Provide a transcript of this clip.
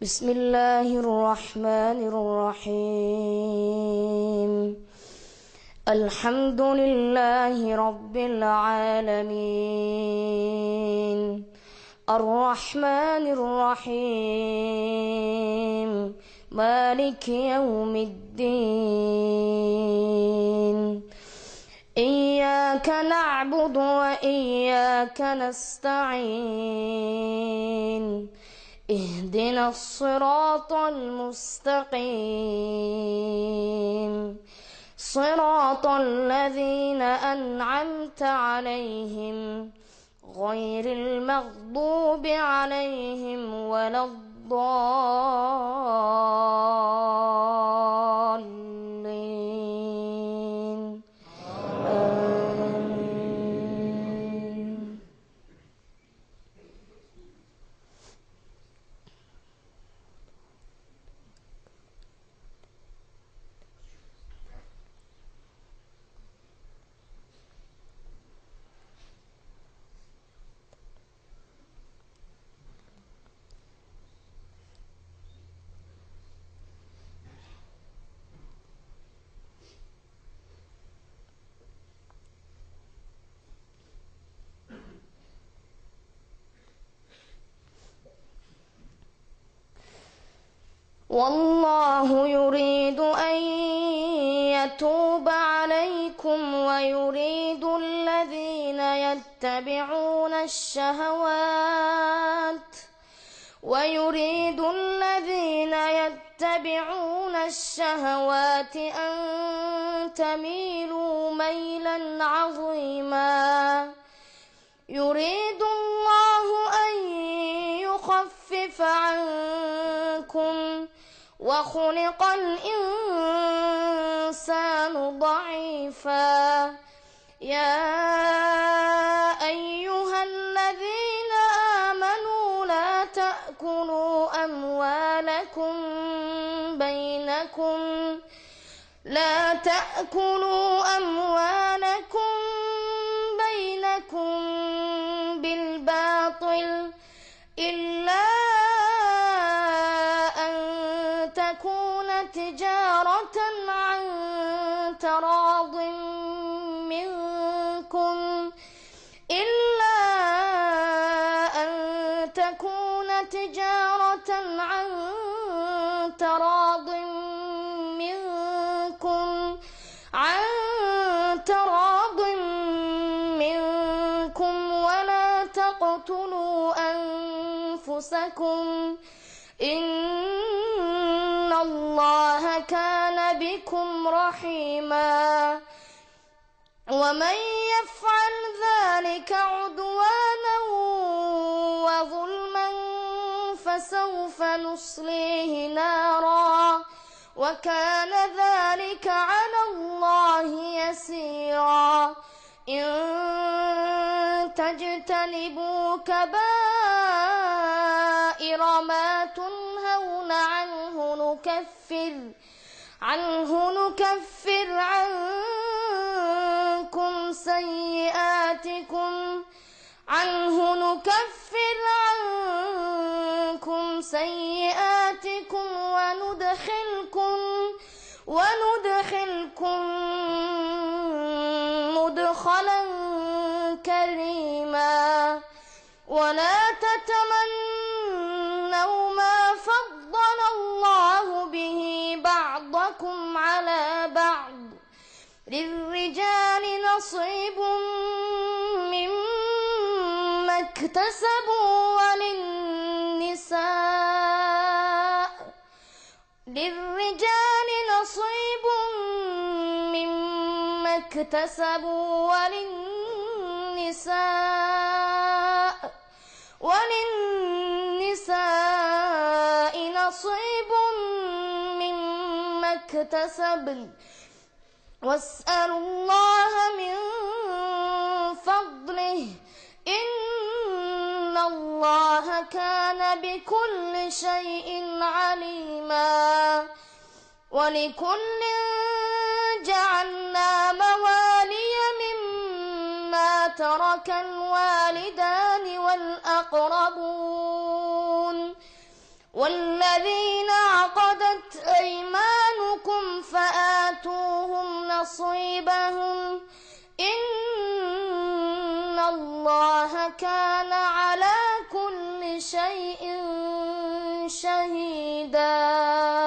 بسم الله الرحمن الرحيم. الحمد لله رب العالمين، الرحمن الرحيم، مالك يوم الدين. إياك نعبد وإياك نستعين، اهدنا الصراط المستقيم، صراط الذين أنعمت عليهم غير المغضوب عليهم ولا الضالين. والله يريد أن يتوب عليكم ويريد الذين يتبعون الشهوات أن تميلوا ميلا عظيما. يريد الله أن يخفف عنكم وخلق الإنسان ضعيفا. يا أيها الذين آمنوا لا تأكلوا أموالكم بينكم بالباطل إلا أن تكون تجارة عن تراض منكم ولا تقتلوا أنفسكم إن الله كان بكم رحيما. ومن يفعل ذلك عدوانا وظلما فسوف نصليه نارا وكان ذلك على الله يسيرا. إن تجتنبوا كبائر ما تنهون عنه نكفر عنكم سيئاتكم وندخلكم مدخلا كريما. ولا تتمنوا ما فضل الله به بعضكم على بعض، للرجال نصيب مما اكتسبوا وللنساء نصيب مما اكتسبن واسألوا الله من فضله إن الله كان بكل شيء عليما. ولكل جعلنا موالي مما ترك الوالدان والأقربون والذين عقدت أيمانكم فآتوهم نصيبهم إن الله كان على كل شيء شهيدا.